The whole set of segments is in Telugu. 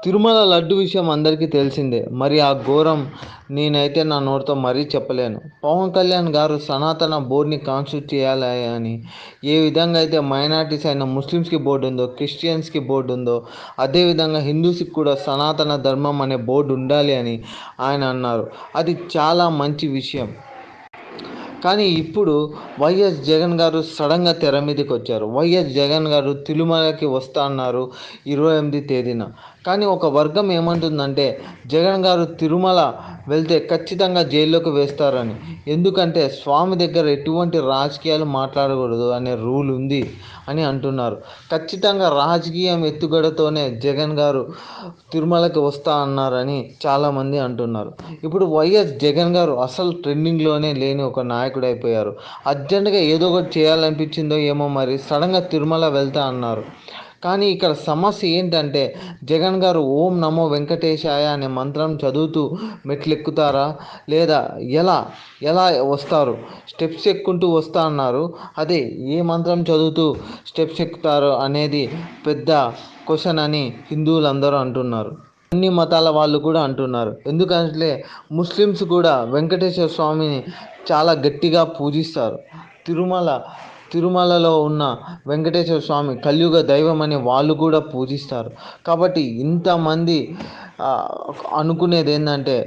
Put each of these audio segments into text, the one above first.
తిరుమల లడ్డు విషయం అందరికీ తెలిసిందే. మరి ఆ ఘోరం నేనైతే నా నోటితో మరీ చెప్పలేను. పవన్ కళ్యాణ్ గారు సనాతన బోర్డ్‌ని కాన్స్టిట్యూట్ చేయాలి అని ఏ విధంగా అయితే మైనారిటీస్ అయిన ముస్లిమ్స్‌కి బోర్డు ఉందో, క్రిస్టియన్స్‌కి బోర్డు ఉందో, అదేవిధంగా హిందూస్‌కి కూడా సనాతన ధర్మం అనే బోర్డు ఉండాలి అని ఆయన అన్నారు. అది చాలా మంచి విషయం. కానీ ఇప్పుడు వైఎస్ జగన్ గారు సడన్గా తెర మీదకి వచ్చారు. వైఎస్ జగన్ గారు తిరుమలకి వస్తా అన్నారు 28 తేదీన. కానీ ఒక వర్గం ఏమంటుందంటే జగన్ గారు తిరుమల వెళ్తే ఖచ్చితంగా జైల్లోకి వేస్తారని. ఎందుకంటే స్వామి దగ్గర ఎటువంటి రాజకీయాలు మాట్లాడకూడదు అనే రూల్ ఉంది అని అంటున్నారు. ఖచ్చితంగా రాజకీయం ఎత్తుగడతోనే జగన్ గారు తిరుమలకి వస్తా అన్నారని చాలామంది అంటున్నారు. ఇప్పుడు వైఎస్ జగన్ గారు అసలు ట్రెండింగ్లోనే లేని ఒక నాయకుడు అయిపోయారు. అర్జెంటుగా ఏదో ఒకటి చేయాలనిపించిందో ఏమో మరి సడన్గా తిరుమల వెళ్తా అన్నారు. కానీ ఇక్కడ సమస్య ఏంటంటే జగన్ గారు ఓం నమో వెంకటేశాయ అనే మంత్రం చదువుతూ మెట్లు ఎక్కుతారా, లేదా ఎలా ఎలా వస్తారు? స్టెప్స్ ఎక్కుంటూ వస్తా అన్నారు. అదే ఏ మంత్రం చదువుతూ స్టెప్స్ ఎక్కుతారు అనేది పెద్ద క్వశ్చన్ అని హిందువులందరూ అంటున్నారు. అన్ని మతాల వాళ్ళు కూడా అంటున్నారు. ఎందుకంటే ముస్లిమ్స్ కూడా వెంకటేశ్వర స్వామిని చాలా గట్టిగా పూజిస్తారు. తిరుమలలో ఉన్న వెంకటేశ్వర స్వామి కలియుగ దైవం అని వాళ్ళు కూడా పూజిస్తారు. కాబట్టి ఇంతమంది అనుకునేది ఏంటంటే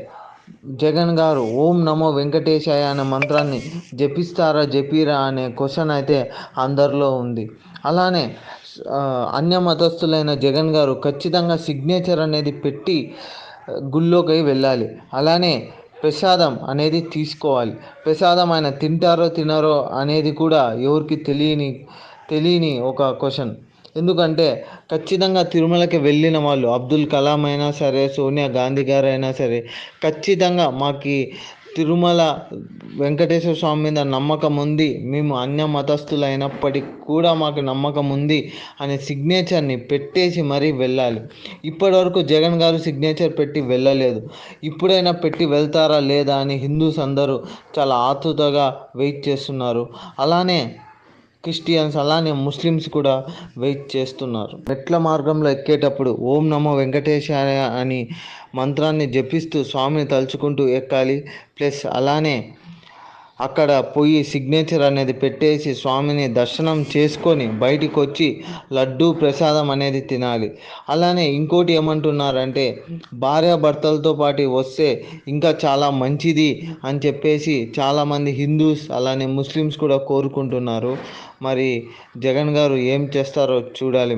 జగన్ గారు ఓం నమో వెంకటేశాయ అనే మంత్రాన్ని జపిస్తారా జపిరా అనే క్వశ్చన్ అయితే అందరిలో ఉంది. అలానే అన్య మతస్థులైన జగన్ గారు ఖచ్చితంగా సిగ్నేచర్ అనేది పెట్టి గుళ్ళోకి వెళ్ళాలి. అలానే ప్రసాదం అనేది తీసుకోవాలి. ప్రసాదం ఆయన తింటారో తినరో అనేది కూడా ఎవరికి తెలియని ఒక క్వశ్చన్. ఎందుకంటే ఖచ్చితంగా తిరుమలకి వెళ్ళిన వాళ్ళు అబ్దుల్ కలాం అయినా సరే, సోనియా గాంధీ గారు అయినా సరే ఖచ్చితంగా మాకు తిరుమల వెంకటేశ్వర స్వామి మీద నమ్మకం ఉంది, మేము అన్య మతస్థులైనప్పటికీ కూడా మాకు నమ్మకం ఉంది అనే సిగ్నేచర్ని పెట్టేసి మరీ వెళ్ళాలి. ఇప్పటివరకు జగన్ గారు సిగ్నేచర్ పెట్టి వెళ్ళలేదు. ఇప్పుడైనా పెట్టి వెళ్తారా లేదా అని హిందూస్ అందరూ చాలా ఆతృతగా వెయిట్ చేస్తున్నారు. అలానే క్రిస్టియన్స్ అలానే ముస్లిమ్స్ కూడా వెయిట్ చేస్తున్నారు. మెట్ల మార్గంలో ఎక్కేటప్పుడు ఓం నమో వెంకటేశాయ అని మంత్రాన్ని జపిస్తూ స్వామిని తలుచుకుంటూ ఎక్కాలి. ప్లస్ అలానే అక్కడ పోయి సిగ్నేచర్ అనేది పెట్టేసి స్వామిని దర్శనం చేసుకొని బయటికి వచ్చి లడ్డు ప్రసాదం అనేది తినాలి. అలానే ఇంకోటి ఏమంటున్నారంటే భార్యాభర్తలతో పాటు వస్తే ఇంకా చాలా మంచిది అని చెప్పేసి చాలామంది హిందూస్ అలానే ముస్లిమ్స్ కూడా కోరుకుంటున్నారు. మరి జగన్ గారు ఏం చేస్తారో చూడాలి.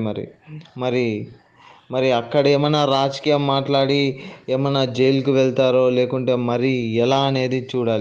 మరి అక్కడ ఏమైనా రాజకీయం మాట్లాడి ఏమైనా జైలుకు వెళ్తారో లేకుంటే మరి ఎలా అనేది చూడాలి.